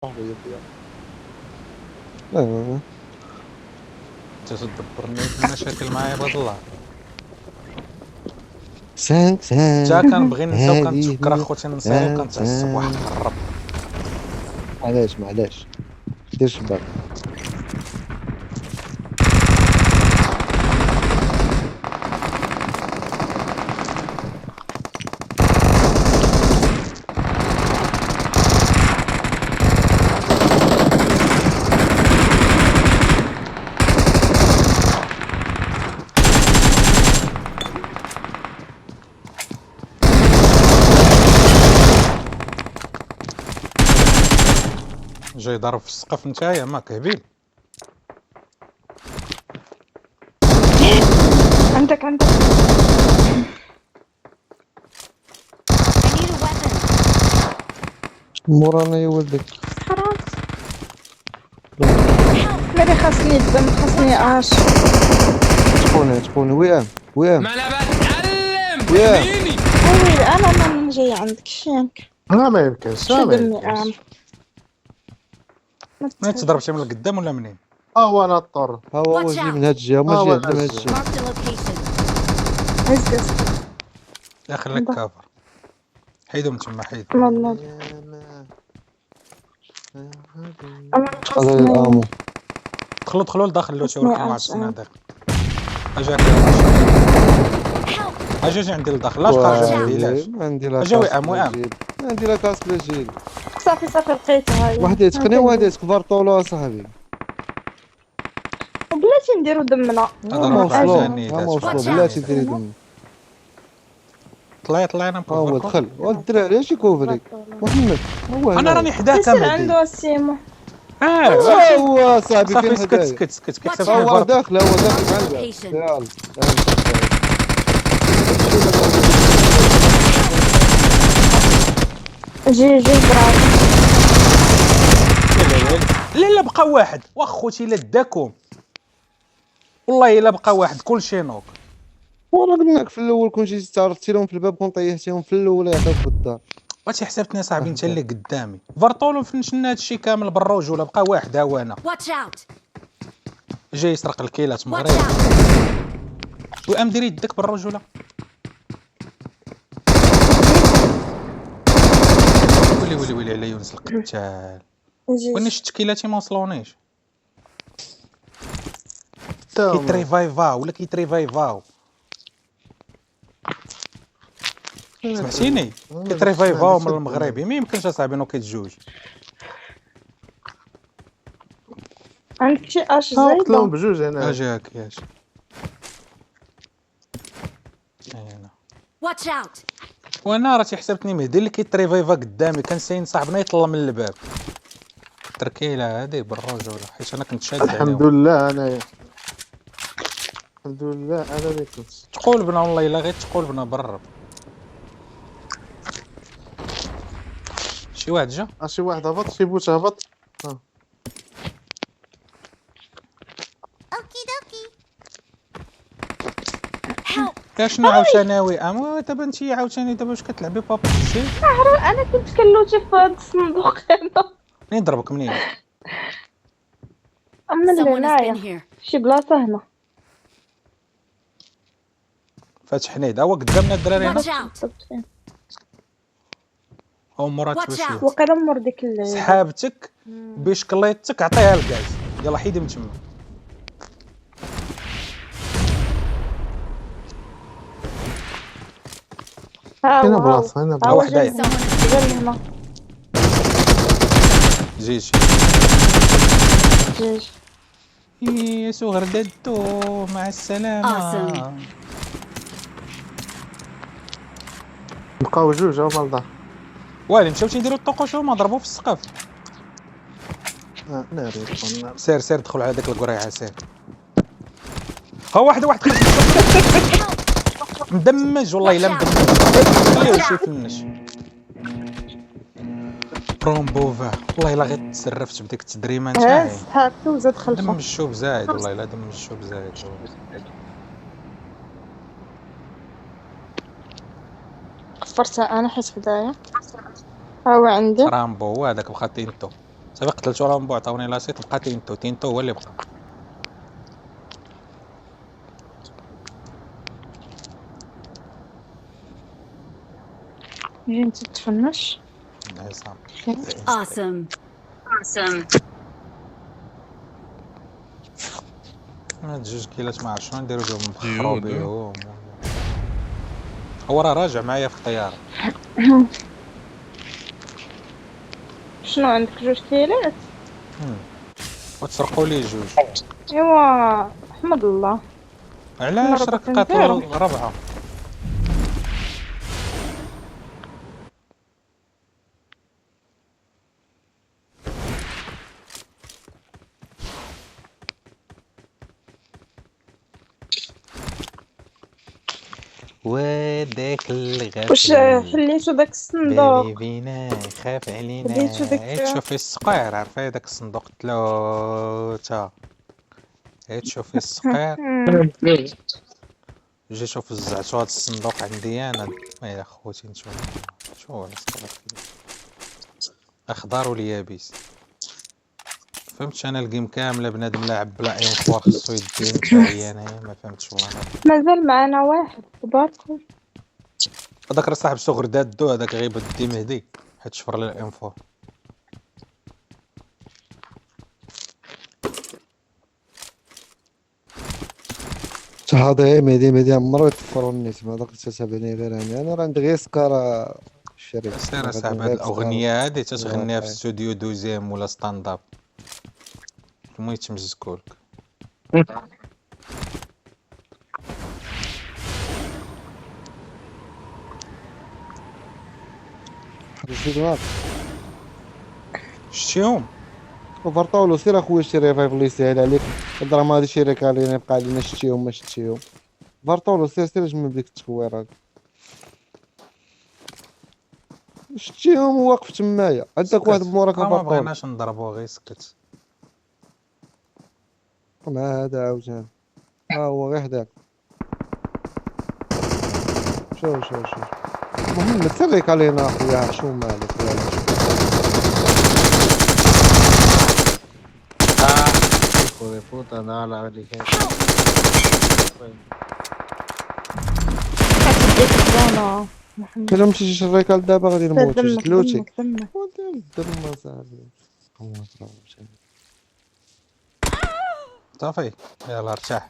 آه. انت تدبرني في المشاكل معايا بغض الله. سانك حتى كنبغي ننسى هذه وكنتفكر اخوتي النصاري وكنتعصب واحد الرب. معلاش دير شباك. جاي ضارب في السقف نتايا ما كهبيل. عندك I need a weapon. مورانا يا ولدك. خلاص مالي خاصني الدم خاصني عاش. شكون ويام ما انا بتعلم وياه. فهميني. ويلي انا جاي عندك شينك ما يمكنش شو ما دمي يمكنش. منين تضرب شي من القدام ولا منين؟ هو انا اضطر. ها هو Watch جاي out. من هاد الجهه وما جاي من هاد الجهه. Mark the location. هز داخل لك كافر. حيدو من تما حيد. والله انا هذا الامو دخلوا لداخل لو خاصني توركم مع عاش. السنه داخل. اجاك Help. اجي عندي لداخل لاش خرج عندي لاش. ما عندي لا أجا كاسك وئام لا جيل. ما عندي لا كاسك لا جيل. صافي لقيتها هاي وحديتك انا وحديتك بارطولو اصاحبي. وبلاتي نديرو دمنا هذا هما ربع وصلوا جاني هما وصلوا Watch بلاتي out. ديري دم. طلعنا ها هو مكفركم. دخل والدراري اش يكوفري محمد هو انا هنا. راني حداك كسر مهدي. عنده السيمو. هو صاحبي صافي فين سكت حدايا. سكت سكت Watch كيكسب out. هو الفرق. داخل مع الباب. Location. يلا جي برافو. لا بقى واحد واخوتي لا داكم والله الا بقى واحد كلشي نوك. وانا قلنا لك في الاول كون جيتي تعرفتي لهم في الباب كون طيحتيهم في الاول يعطيوك بالدار. وانت حسبتني صاحبي انت اللي قدامي فرطولو فنشنا هادشي كامل بالرجوله بقى واحد ها هو انا Watch out. جاي يسرق الكيلات Watch مغربي. out. وام ديري يدك بالرجوله. ويلي على يونس القتال. وين شفت كيلاتي ما وصلونيش. كيتريفايفاو ولا كيتريفايفاو. سمعتيني كيتريفايفاو من المغربي ما يمكنش اصاحبي نوكيت جوج. عندك شي اش قلت لهم زايدة. بجوج انا. اجاك ياش انا Watch out. وانا راه حسبتني مهدي اللي كيتريفايفا قدامي كان ساين صاحبنا يطلع من الباب. تركيله هذه بالرجوله حيت انا كنت شاد الحمد عليهم. لله انايا. الحمد لله انا اللي كنت. تقول بنا والله الا غير تقول بنا برب. شي واحد جا شي واحد هبط شي بوت هبط. Okie dokie. Help. شنو عاوتاني وئام دابا انت عاوتاني دابا واش كتلعبي بابا شي انا كنت كلوتي في هاد الصندوق هذا. منين ضربك منين من Someone has been هنايا here. شي بلاصة هنا. فاتح حنيد هو قدامنا الدراري هنا. Watch out. صبت فين او مرات Watch بشي out. وقيلا مور ديك سحابتك بشكليتك عطيها لكاز. يلا حيدي من تما. ها هنا هو بلاصه هنا ها بلاصه. هو واحد جاي داير. هنا جاي هنا جيجي جاي. يا صغر ددو مع السلامة. Awesome. بقاو جوج هما لدار. والي مشاو تيديروا الطقوش وما ضربوا في السقف. ناري سير دخلوا على داك القريعه سير. ها واحد خرج مدمج والله الا مدمج. خليه شي فنش برومبوفا والله الا غير تسرفت بديك التدريمه نتاعي. هاز هاكا وزاد خلفه. دم الشوب زايد والله الا دم الشوب زايد. قفرتها انا حيت حدايا. ها هو عندي. رامبو هو هذاك بخاتينتو صافي قتلتو رامبو عطاوني لاسيت بقى تينتو هو اللي بقى. جي انت تفنش. عصام Awesome. هاد 2 كيلات ما عرفت شنو نديرو بهم نبخرو بيهم هو راه راجع معايا في الطيارة. شنو عندك 2 كيلات؟ وتسرقوا لي 2. ايوا احمد الله. علاش مرة راك كنت قاتلوا نديرهم. 4؟ وداك الغفل واش حليتو داك الصندوق؟ بالي بينا خاف علينا بديتو داك- عيت شوفي السقير عارفه داك الصندوق تلوتا عيت شوفي السقير جي شوف زعتو هاد الصندوق عندي انا يا خوتي نتوما شو هاد الصندوق اخضر واليابس فهمتش انا الجيم كامله بنادم لاعب بلا انفوار خصو يديني حتى انايا ما فهمتش والله. مازال معنا واحد تباركم. هذاك راه صاحب صغر دادو هذاك غيبد دي مهدي حيت شفر لي الانفور. هذا مهدي عمرو يطفروا النت ما داك تتابعني غير انا راه عندي غير سكارة الشريف. سير صاحب هاد الاغنيه هادي تتغنيها في استوديو دوزيام ولا ستاند اب المهم يتمزكولك. شتيهم وفرطولو سير اخويا شي ريفايف اللي يسهل عليك الدراما هادي شي ريك علينا يبقى علينا شتيهم ما شتيهم. فرطولو سير جمع بديك التكوير هادي شتيهم وواقف تمايا عندك واحد بموراك ما فرطولو. بغيناش نضربو غير سكت. ما هذا عاوتاني ها هو غير حداك. شوف محمد سريك علينا اخويا شو مالك يفوت انا على عليك. ديك الزونة محمد. كلا مشيتي شريك دابا غادي نموت دمك جلوتي دمك دمك. الدم صاحبي. صافي يلا ارتاح.